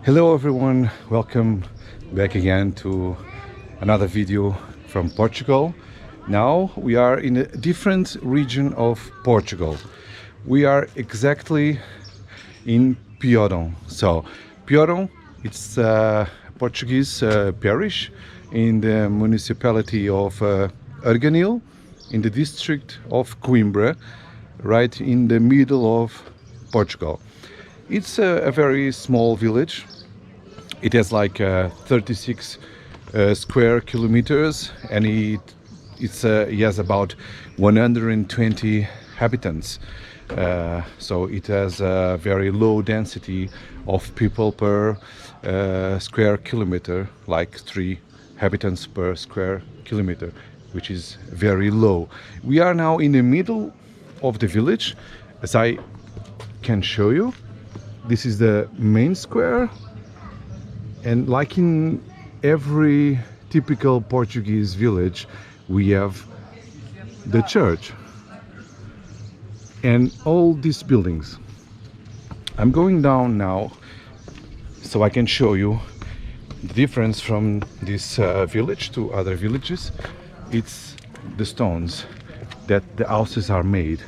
Hello everyone, welcome back again to another video from Portugal. Now we are in a different region of Portugal. We are exactly in Piódão. So Piódão, it's a Portuguese parish in the municipality of Arganil in the district of Coimbra, right in the middle of Portugal. It's a very small village. It has like 36 square kilometers, and it has about 120 inhabitants. So it has a very low density of people per square kilometer, like 3 inhabitants per square kilometer, which is very low. We are now in the middle of the village, as I can show you. This is the main square. And like in every typical Portuguese village, we have the church and all these buildings. I'm going down now so I can show you the difference from this village to other villages. It's the stones that the houses are made.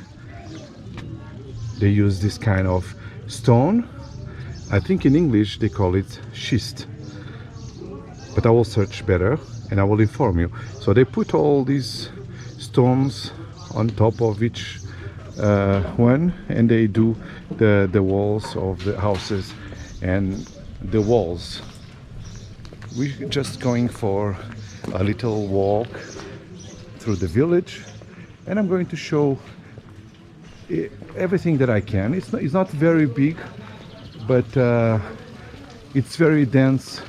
They use this kind of stone. I think in English they call it schist, but I will search better and I will inform you. So they put all these stones on top of each one, and they do the walls of the houses and the walls. We're just going for a little walk through the village, and I'm going to show everything that I can. It's not very big, but it's very dense.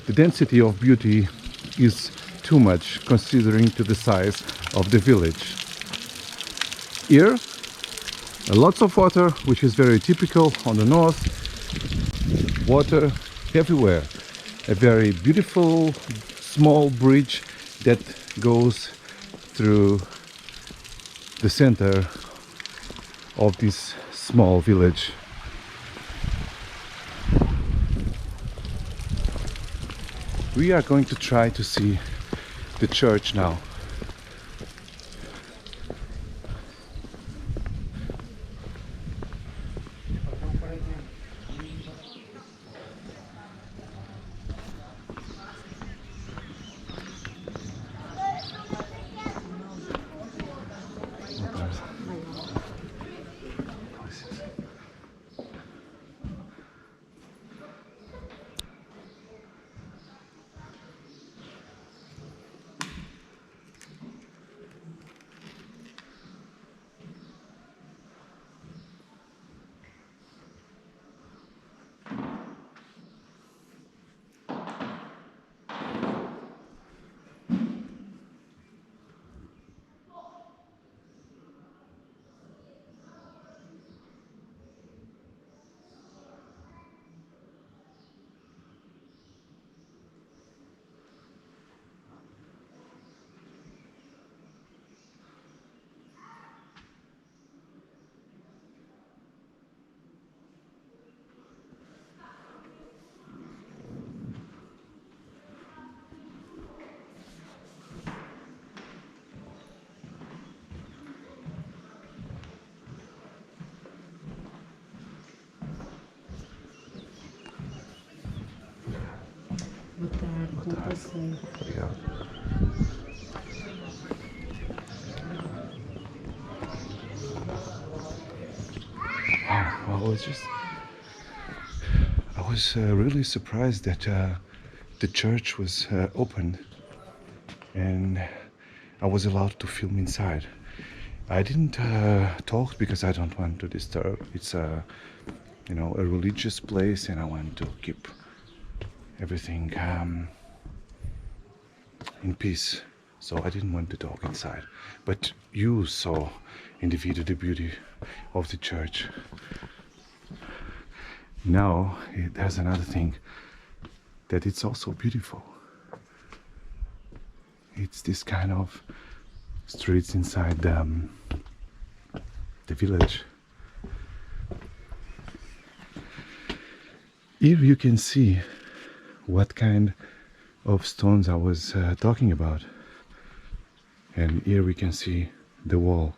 The density of beauty is too much considering to the size of the village. Here, lots of water, which is very typical on the north. Water everywhere. A very beautiful small bridge that goes through the center of this small village. We are going to try to see the church now. Obrigado. I was really surprised that the church was open and I was allowed to film inside. I didn't talk because I don't want to disturb. It's a religious place, and I want to keep everything in peace. So I didn't want to talk inside. But you saw in the video the beauty of the church. Now there's another thing that it's also beautiful. It's this kind of streets inside the village. Here you can see what kind of stones I was talking about, and here we can see the wall.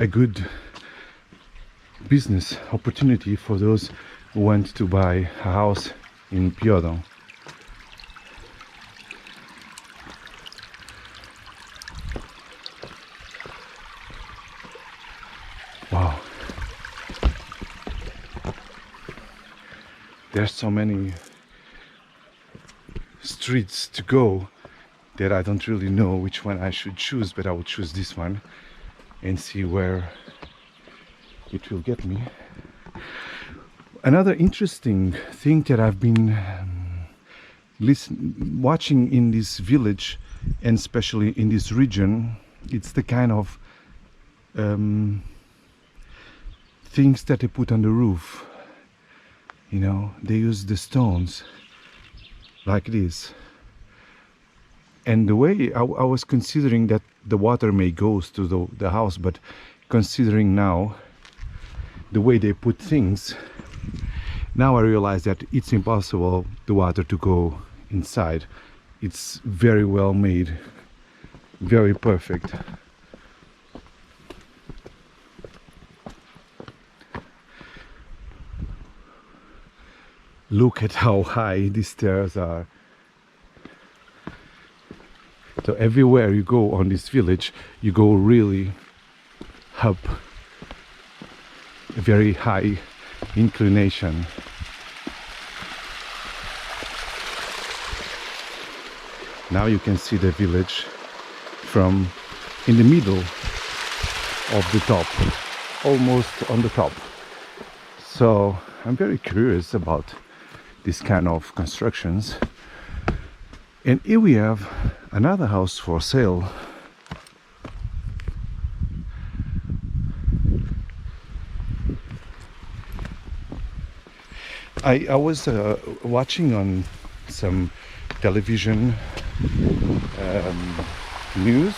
A good business opportunity for those who want to buy a house in Piódão. Wow, there's so many streets to go that I don't really know which one I should choose, but I will choose this one and see where it will get me. Another interesting thing that I've been watching in this village, and especially in this region, it's the kind of things that they put on the roof. You know, they use the stones like this. And the way I was considering that the water may go to the house, but considering now the way they put things, now I realize that it's impossible the water to go inside. It's very well made, very perfect. Look at how high these stairs are. So everywhere you go on this village, you go really up a very high inclination. Now you can see the village from in the middle of the top, almost on the top. So I'm very curious about this kind of constructions. And here we have another house for sale. I was watching on some television news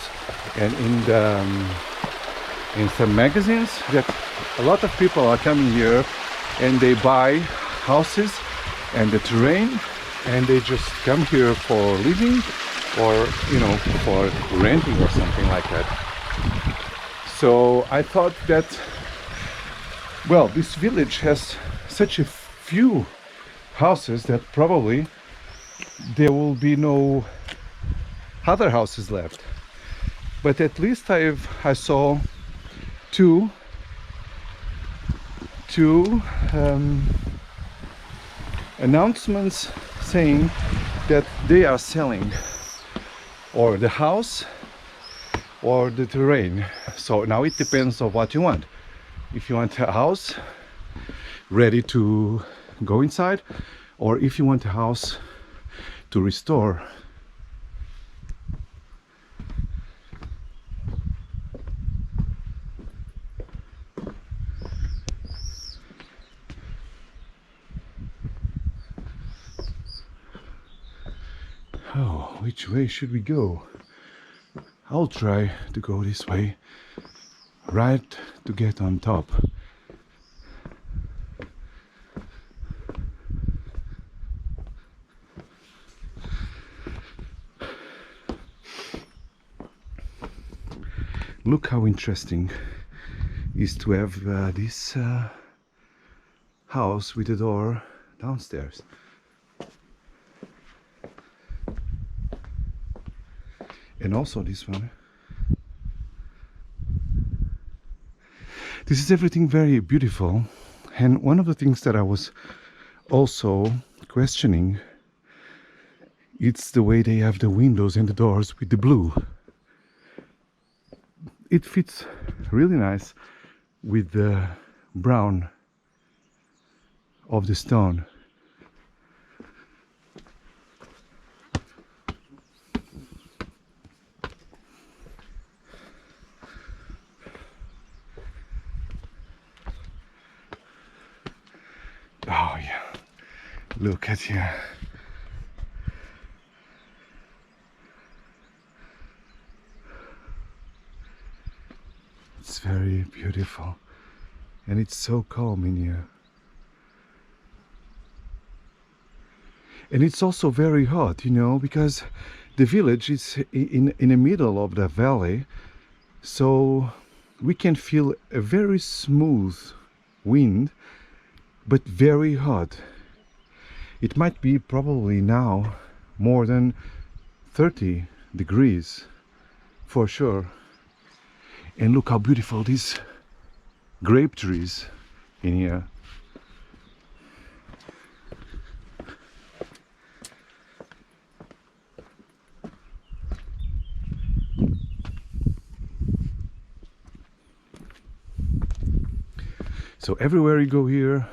and in some magazines that a lot of people are coming here and they buy houses and the terrain, and they just come here for living or, you know, for renting or something like that. So I thought that, well, this village has such a few houses that probably there will be no other houses left. But at least I saw two announcements saying that they are selling or the house or the terrain. So now it depends on what you want. If you want a house ready to go inside, or if you want a house to restore. Oh, which way should we go? I'll try to go this way, right to get on top. Look how interesting it is to have this house with a door downstairs. And also this one. This is everything very beautiful. And one of the things that I was also questioning, it's the way they have the windows and the doors with the blue. It fits really nice with the brown of the stone. Oh yeah, Look at here. It's very beautiful, and it's so calm in here. And it's also very hot, you know, because the village is in the middle of the valley, so we can feel a very smooth wind, but very hot. It might be probably now more than 30 degrees for sure. And look how beautiful these grape trees in here. So everywhere you go here,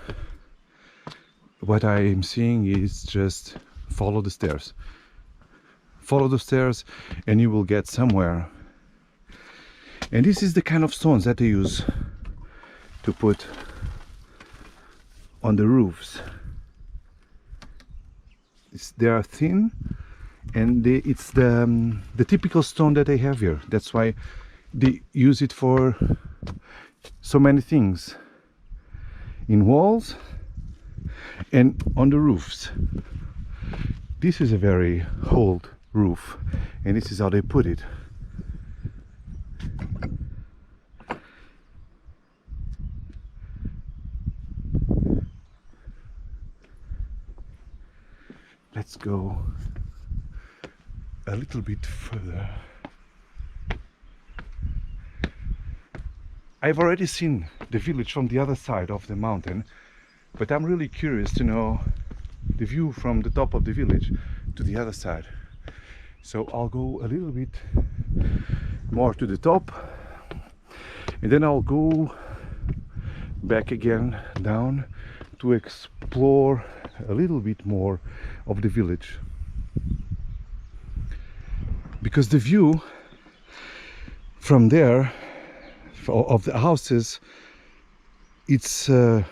what I am seeing is just follow the stairs. Follow the stairs and you will get somewhere. And this is the kind of stones that they use to put on the roofs. They are thin, and it's the typical stone that they have here. That's why they use it for so many things. In walls and on the roofs. This is a very old roof, and this is how they put it. Let's go a little bit further. I've already seen the village from the other side of the mountain, but I'm really curious to know the view from the top of the village to the other side. So I'll go a little bit more to the top, and then I'll go back again down to explore a little bit more of the village. Because the view from there of the houses, it's a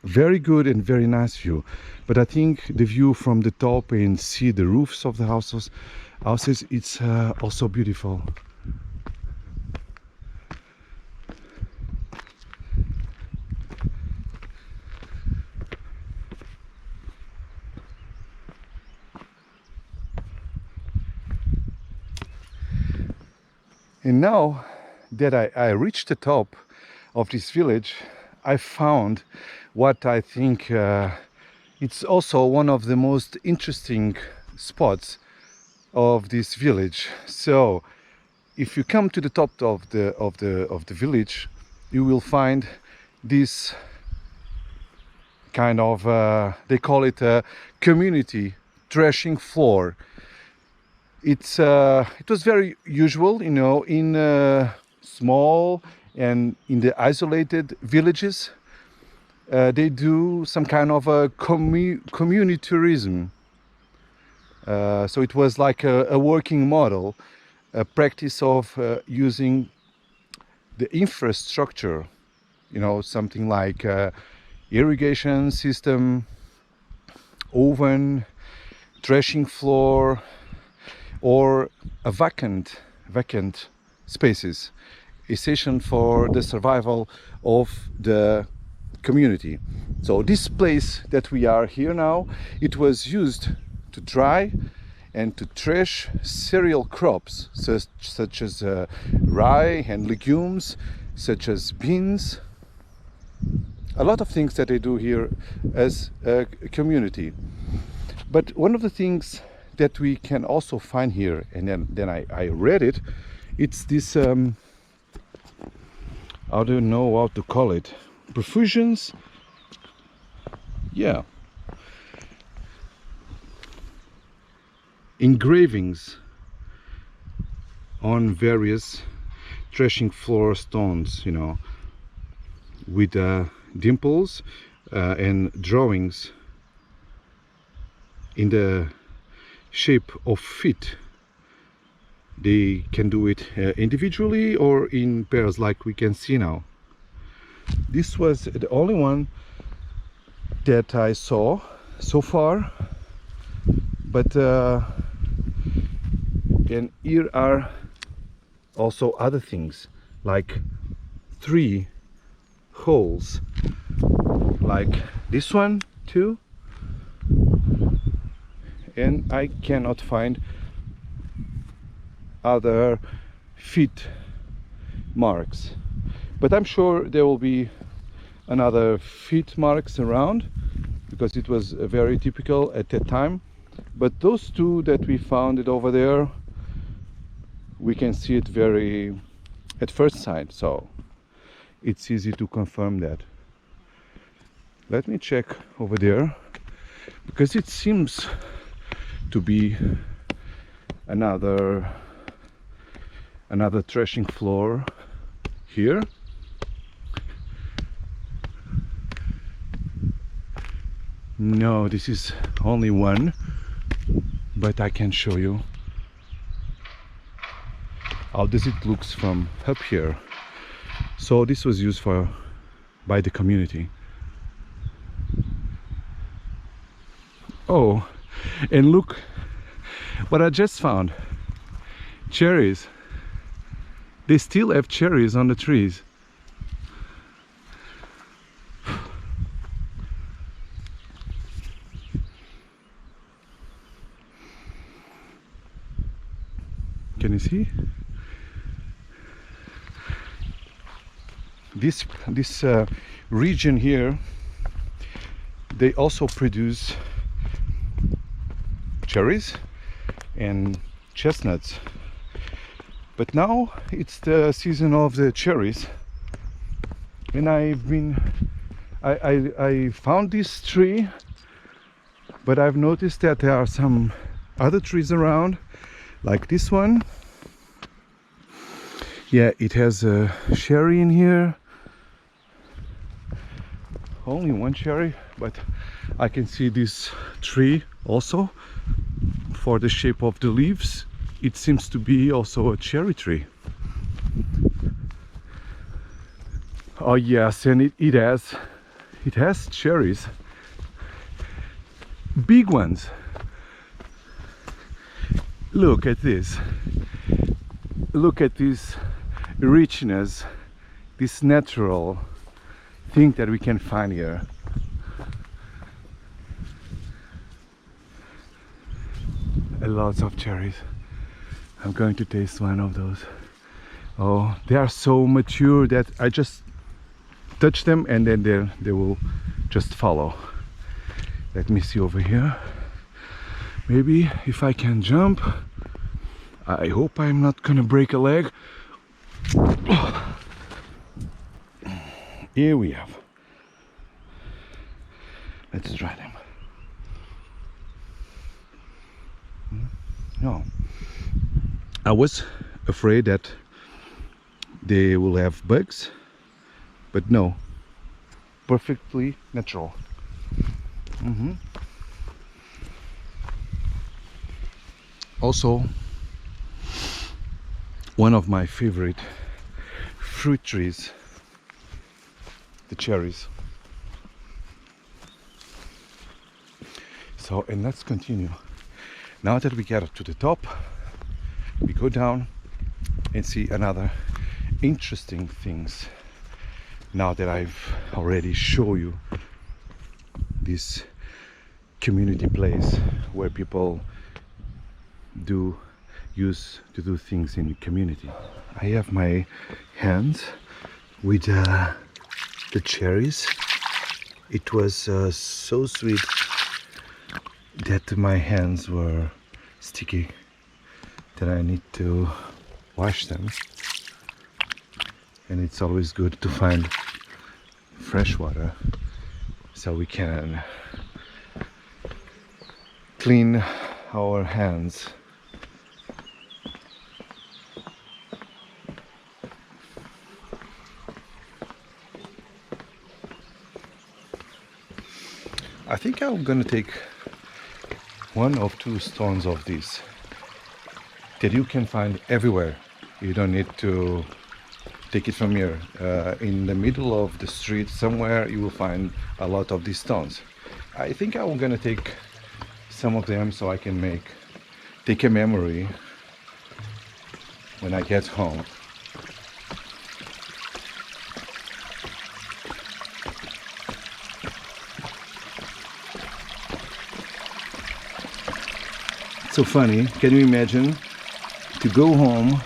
very good and very nice view, but I think the view from the top and see the roofs of the houses it's also beautiful. And now that I reached the top of this village, I found what I think it's also one of the most interesting spots of this village. So if you come to the top of the village, you will find this kind of they call it a community threshing floor. It was very usual, you know, in small and in the isolated villages. They do some kind of a community tourism. So it was like a working model, a practice of using the infrastructure, you know, something like irrigation system, oven, threshing floor, or a vacant spaces, essential for the survival of the community. So this place that we are here now, it was used to dry and to thresh cereal crops such as rye and legumes, such as beans. A lot of things that they do here as a community. But one of the things that we can also find here, and then I read it, it's this I don't know how to call it, profusions, yeah, engravings on various threshing floor stones, you know, with dimples and drawings in the shape of feet. They can do it individually or in pairs, like we can see now. This was the only one that I saw so far, but and here are also other things like 3 holes, like this one too, and I cannot find other feet marks, but I'm sure there will be another feet marks around because it was very typical at that time. But those 2 that we found it over there, we can see it very at first sight, so it's easy to confirm that. Let me check over there, because it seems to be another threshing floor here. No, this is only one, but I can show you how does it looks from up here. So this was used by the community. Oh, and look what I just found. Cherries. They still have cherries on the trees. Can you see? This region here, they also produce cherries and chestnuts, but now it's the season of the cherries, and I found this tree, but I've noticed that there are some other trees around, like this one. Yeah, it has a cherry in here. Only one cherry, but I can see this tree also. For the shape of the leaves, it seems to be also a cherry tree. Oh yes, and it has cherries, big ones. Look at this. Look at this richness, this natural thing that we can find here. Lots of cherries. I'm going to taste one of those. Oh, they are so mature that I just touch them and then they will just follow. Let me see over here. Maybe if I can jump. I hope I'm not gonna break a leg. Here we have. Let's try them. No, I was afraid that they will have bugs, but no, perfectly natural. Also, one of my favorite fruit trees, the cherries. So, and let's continue. Now that we get up to the top, we go down and see another interesting things. Now that I've already shown you this community place where people use to do things in the community. I have my hands with the cherries. It was so sweet that my hands were sticky, that I need to wash them. And it's always good to find fresh water so we can clean our hands. I think I'm gonna take one or two stones of these that you can find everywhere. You don't need to take it from here. In the middle of the street somewhere you will find a lot of these stones. I think I'm gonna take some of them so I can take a memory when I get home. So funny, can you imagine? To go home,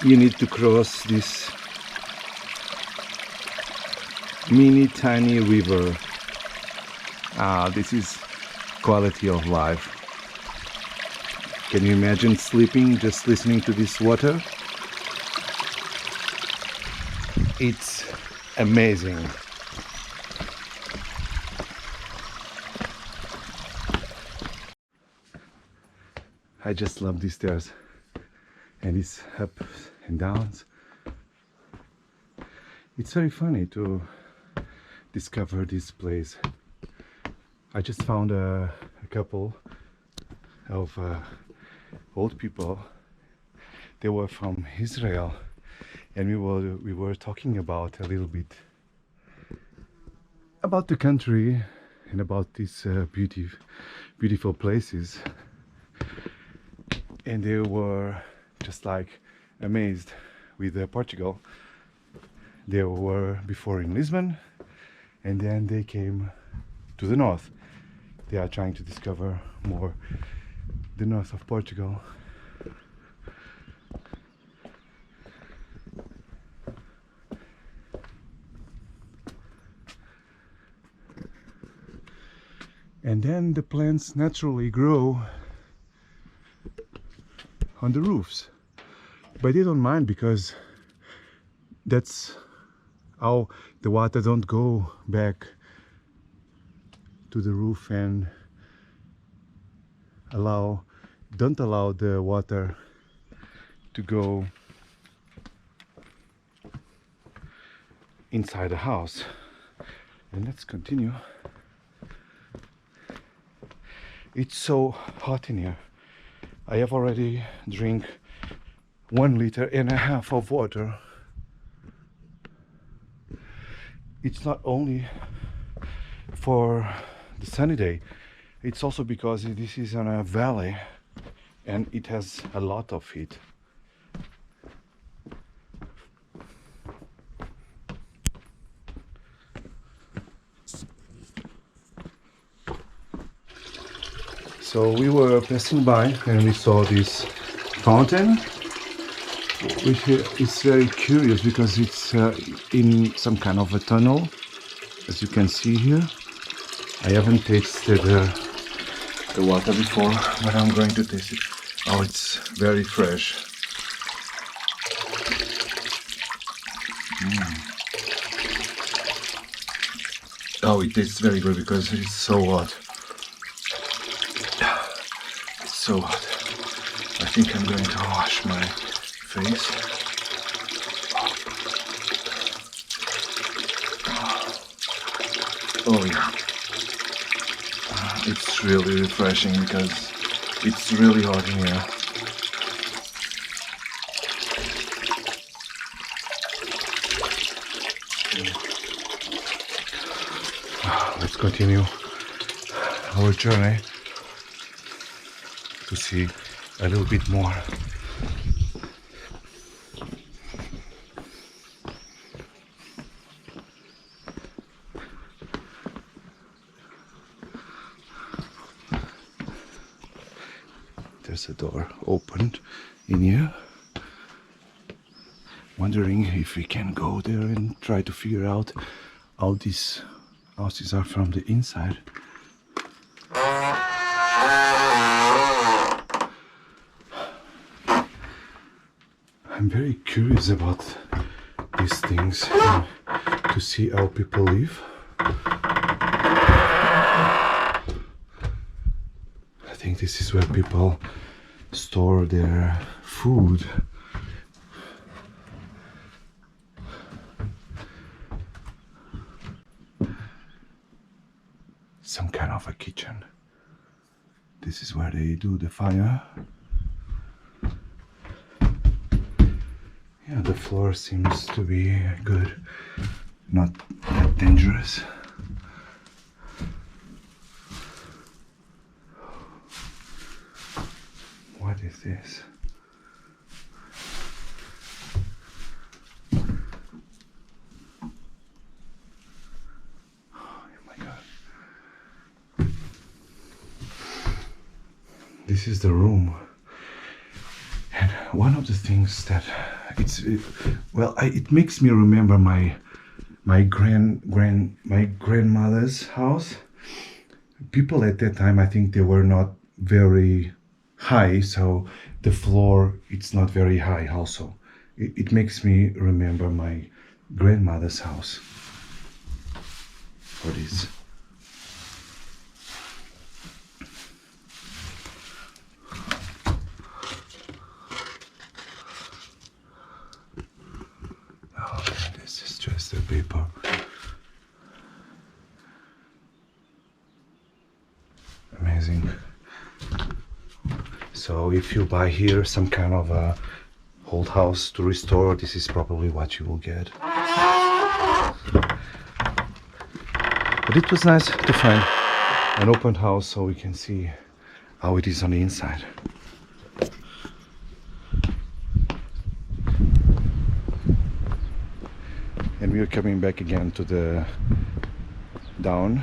you need to cross this mini tiny river. This is quality of life. Can you imagine sleeping just listening to this water? It's amazing. I just love these stairs and these ups and downs. It's very funny to discover this place. I just found a couple of old people. They were from Israel, and we were talking about a little bit about the country and about these beautiful places. And they were just like amazed with Portugal. They were before in Lisbon, and then they came to the north. They are trying to discover more the north of Portugal. And then the plants naturally grow on the roofs, but they don't mind because that's how the water don't go back to the roof and don't allow the water to go inside the house. And let's continue. It's so hot in here. I have already drank 1.5 liters of water. It's not only for the sunny day, it's also because this is on a valley and it has a lot of heat. So we were passing by and we saw this fountain, which is very curious because it's in some kind of a tunnel, as you can see here. I haven't tasted the water before, but I'm going to taste it. Oh, it's very fresh. Oh, it tastes very good because it's so hot. It's so hot. I think I'm going to wash my face. Oh yeah. It's really refreshing because it's really hot in here. Let's continue our journey to see a little bit more. There's a door opened in here. Wondering if we can go there and try to figure out how these houses are from the inside. I'm very curious about these things to see how people live. I think this is where people store their food. Some kind of a kitchen. This is where they do the fire. Yeah, the floor seems to be good, not that dangerous. is this? Oh my God. This is the room. And one of the things that it makes me remember my grandmother's house. People at that time, I think they were not very high, so the floor, it's not very high also. It makes me remember my grandmother's house. For this. Oh, this is just the paper. Amazing. So if you buy here some kind of a old house to restore, this is probably what you will get. But it was nice to find an open house so we can see how it is on the inside. And we are coming back again to the down,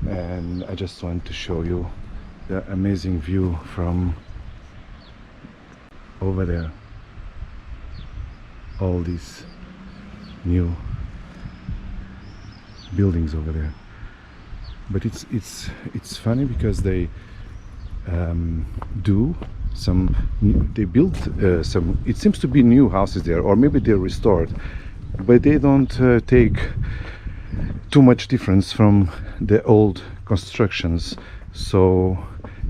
and I just want to show you the amazing view from over there. All these new buildings over there, but it's funny because they they built some, it seems to be new houses there, or maybe they're restored, but they don't take too much difference from the old constructions, so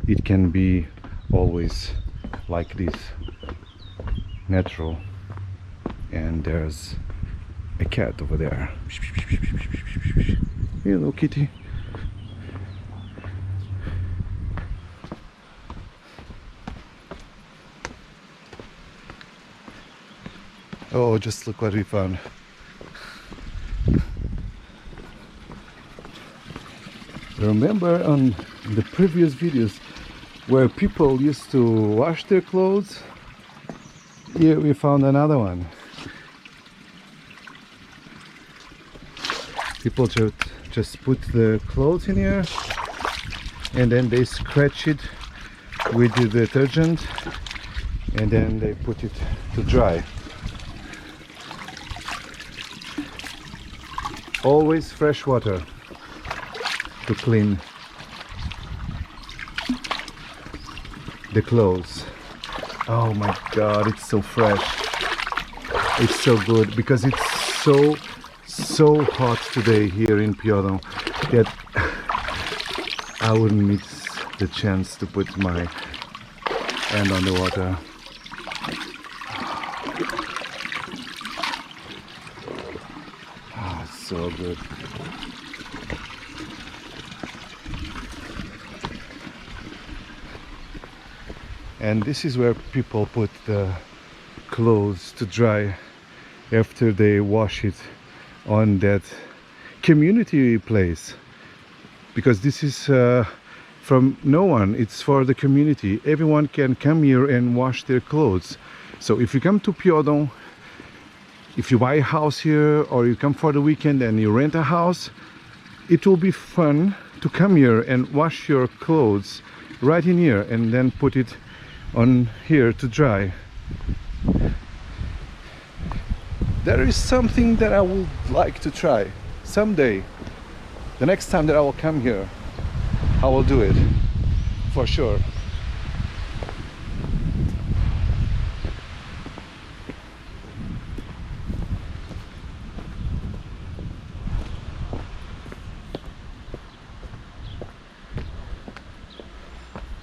it can be always like this, natural. And there's a cat over there. Hello, kitty. Oh, just look what we found. Remember on the previous videos where people used to wash their clothes? Here we found another one. People just put the clothes in here and then they scratch it with the detergent and then they put it to dry. Always fresh water to clean the clothes. Oh my God, it's so fresh. It's so good because it's so hot today here in Piódão that I wouldn't miss the chance to put my hand on the water. Ah, so good. And this is where people put the clothes to dry after they wash it on that community place, because this is from no one, it's for the community. Everyone can come here and wash their clothes. So if you come to Piódão, if you buy a house here or you come for the weekend and you rent a house, it will be fun to come here and wash your clothes right in here and then put it on here to dry. There is something that I would like to try someday. The next time that I will come here, I will do it for sure.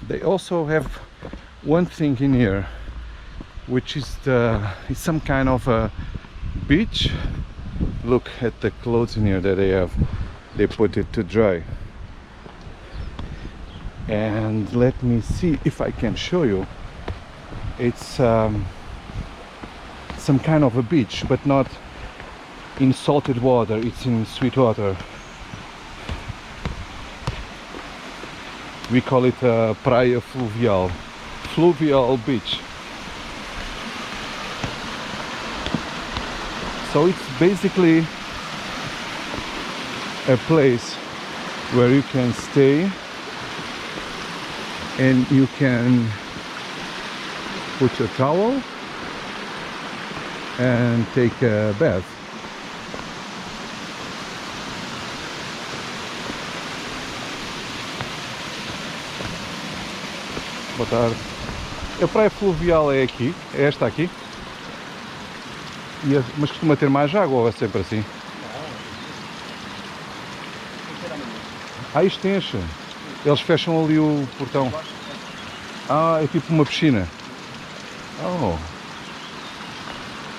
They also have one thing in here, which is it's some kind of a beach. Look at the clothes in here that they have. They put it to dry. And let me see if I can show you. It's some kind of a beach, but not in salted water, it's in sweet water. We call it praia fluvial, fluvial beach. So it's basically a place where you can stay and you can put your towel and take a bath. Boa tarde. A praia fluvial é aqui, é esta aqui. Mas costuma ter mais água ou é sempre assim? Ah, isto enche. Eles fecham ali o portão. Ah, é tipo uma piscina. Oh.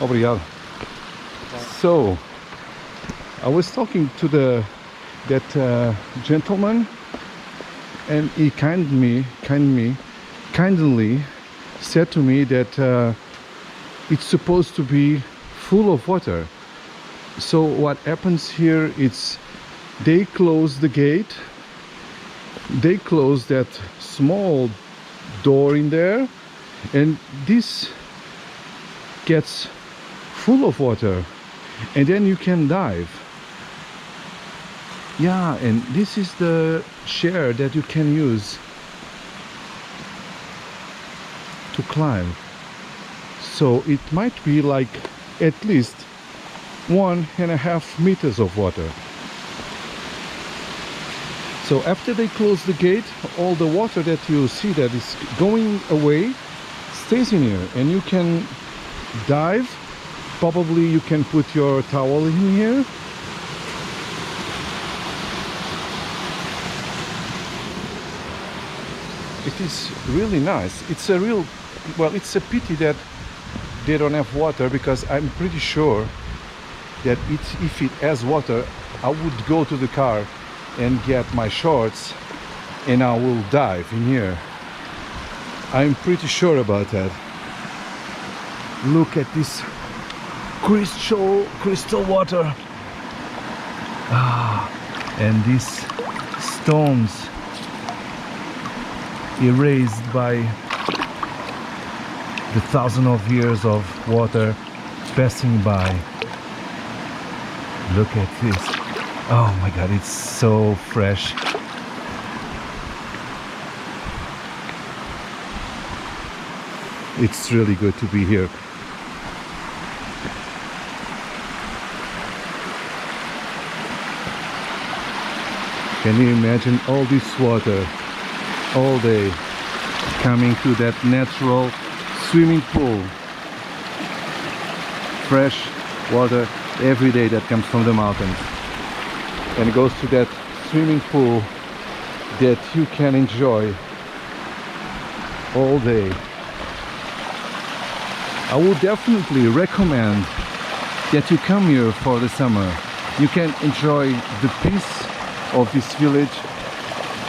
Obrigado. So, I was talking to that gentleman, and he kindly said to me that it's supposed to be full of water. So what happens here is they close the gate, they close that small door in there, and this gets full of water, and then you can dive. Yeah, and this is the chair that you can use to climb. So it might be like at least 1.5 meters of water. So after they close the gate, all the water that you see that is going away stays in here, and you can dive. Probably you can put your towel in here. It is really nice. It's a real, well, it's a pity that they don't have water, because I'm pretty sure that if it has water, I would go to the car and get my shorts and I will dive in here. I'm pretty sure about that. Look at this crystal water. And these stones erased by the thousands of years of water passing by. Look at this. Oh my god, it's so fresh. It's really good to be here. Can you imagine all this water all day coming to that natural swimming pool? Fresh water every day that comes from the mountains and goes to that swimming pool that you can enjoy all day. I would definitely recommend that you come here for the summer. You can enjoy the peace of this village,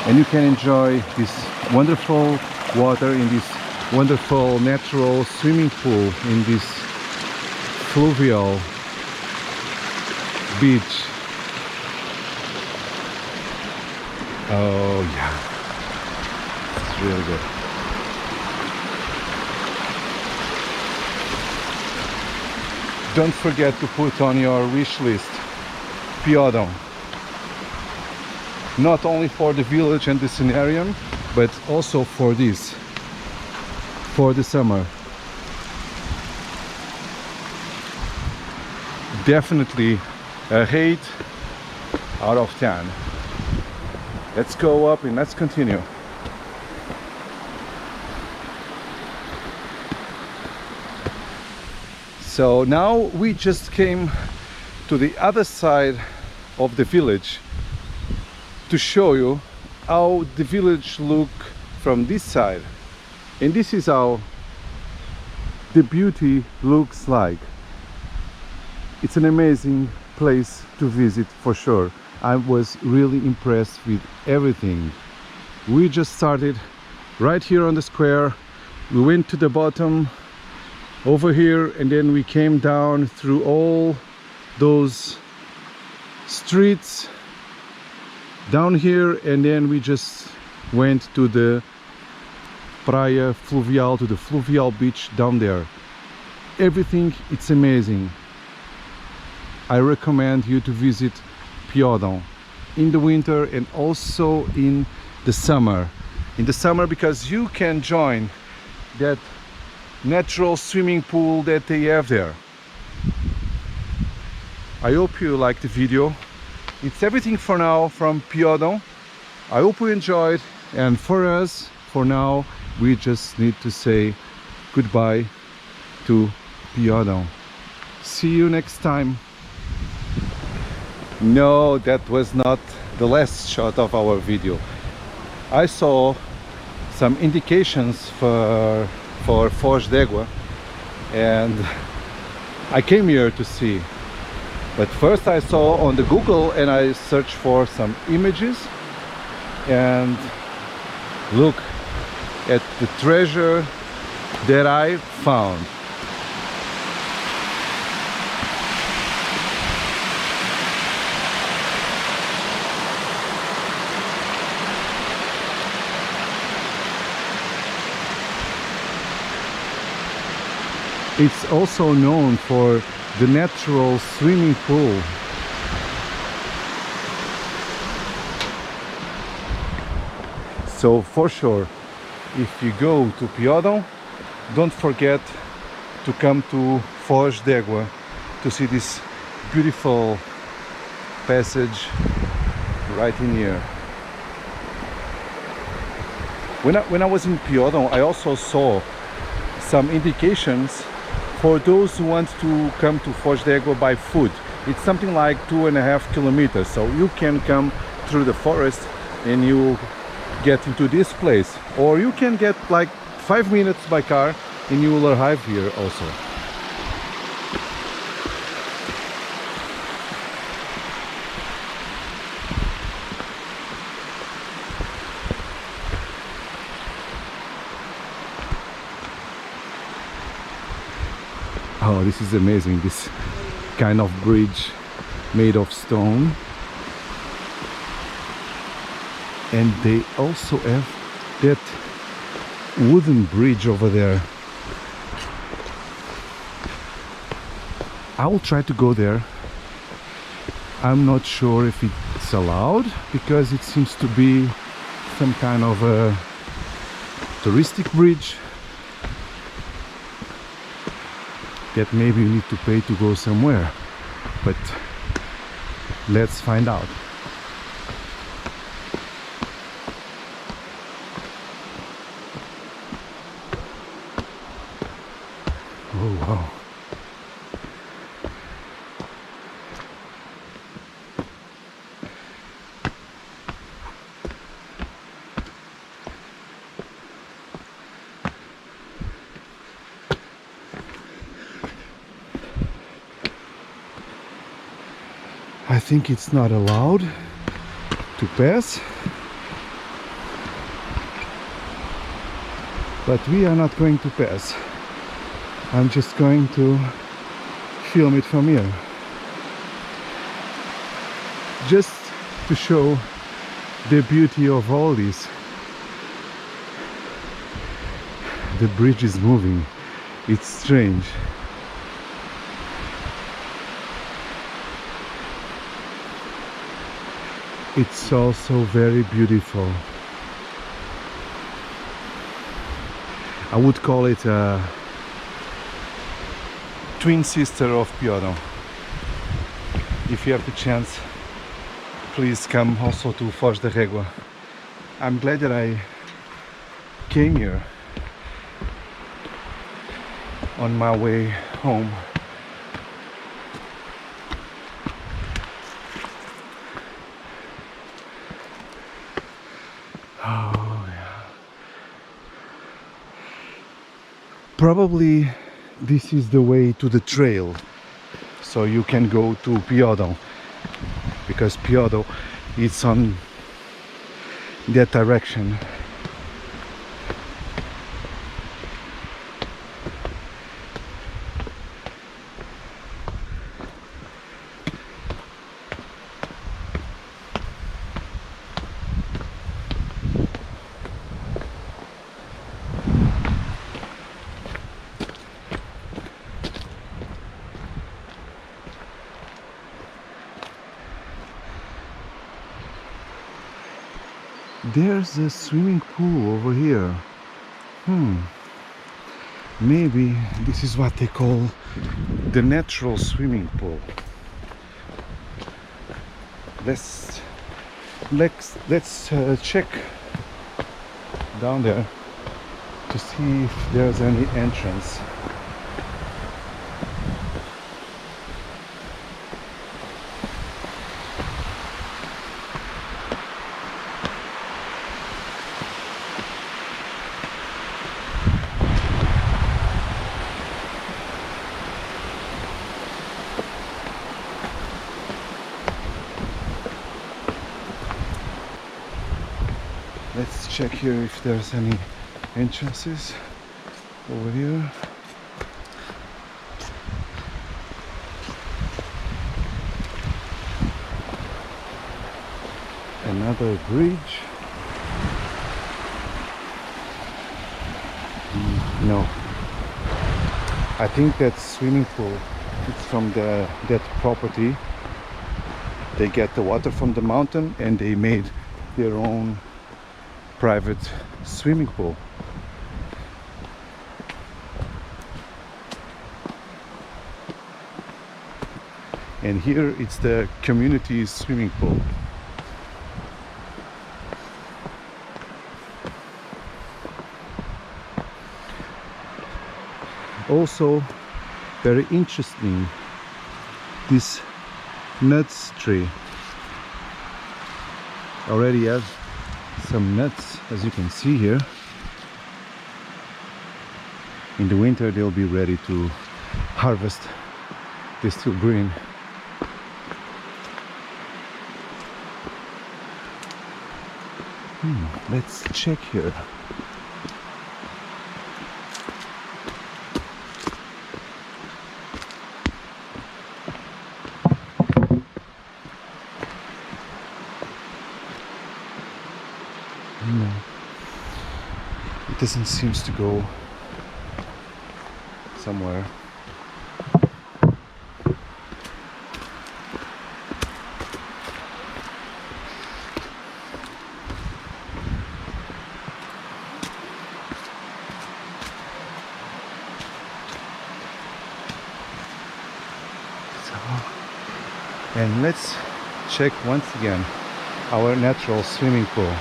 and you can enjoy this wonderful water in this wonderful natural swimming pool in this fluvial beach. Oh yeah, it's really good. Don't forget to put on your wish list Piódão. Not only for the village and the scenario, but also for this, for the summer. Definitely a 8 out of 10. Let's go up and let's continue. So now we just came to the other side of the village to show you how the village look from this side, and this is how the beauty looks like. It's an amazing place to visit for sure. I was really impressed with everything. We just started right here on the square. We went to the bottom over here, and then we came down through all those streets down here, and then we just went to the praia fluvial to the fluvial beach down there. Everything, it's amazing. I recommend you to visit Piódão in the winter and also in the summer. In the summer, because you can join that natural swimming pool that they have there. I hope you liked the video. It's everything for now from Piódão. I hope you enjoyed, and for us, for now, we just need to say goodbye to Piódão. See you next time. No, that was not the last shot of our video. I saw some indications for Foz d'Égua, and I came here to see. But first I saw on the Google and I searched for some images, and look at the treasure that I found. It's also known for the natural swimming pool. So for sure, if you go to Piódão, don't forget to come to Foz d'Égua to see this beautiful passage right in here. When I was in Piódão, I also saw some indications for those who want to come to Foz d'Égua by foot. It's something like 2.5 kilometers, so you can come through the forest and you get into this place, or you can get like 5 minutes by car and you will arrive here also. Oh, this is amazing, this kind of bridge made of stone. And they also have that wooden bridge over there. I will try to go there. I'm not sure if it's allowed, because it seems to be some kind of a touristic bridge that maybe you need to pay to go somewhere, but let's find out. Oh wow. I think it's not allowed to pass, but we are not going to pass. I'm just going to film it from here, just to show the beauty of all this. The bridge is moving. It's strange. It's also very beautiful. I would call it a twin sister of Piódão. If you have the chance, please come also to Foz d'Égua. I'm glad that I came here on my way home. Oh yeah. Probably this is the way to the trail, so you can go to Piódão, because Piódão is on that direction. There's a swimming pool over here. Maybe this is what they call the natural swimming pool. Let's check down there to see if there's any entrance. Let's check here if there's any entrances over here. Another bridge. No, I think that swimming pool, it's from that property. They get the water from the mountain and they made their own private swimming pool. And here it's the community swimming pool. Also very interesting, this nuts tree already has some nuts, as you can see here. In the winter they'll be ready to harvest. They're still green. Let's check here. No, it doesn't seem to go somewhere. And let's check once again our natural swimming pool,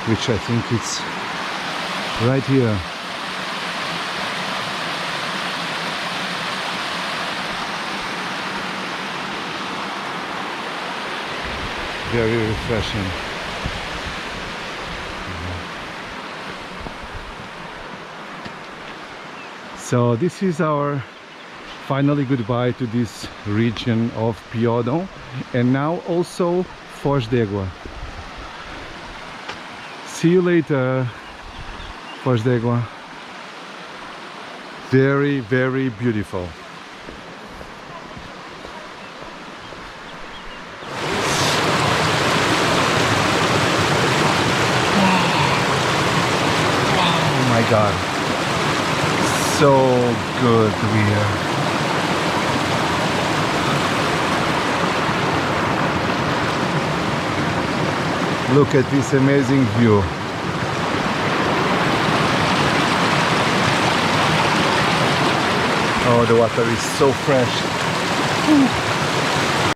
which I think it's right here. Very refreshing. So this is our finally goodbye to this region of Piódão, and now also Foz d'Égua. See you later, Foz d'Égua. Very, very beautiful. Oh my God, so good here. Look at this amazing view. Oh, the water is so fresh.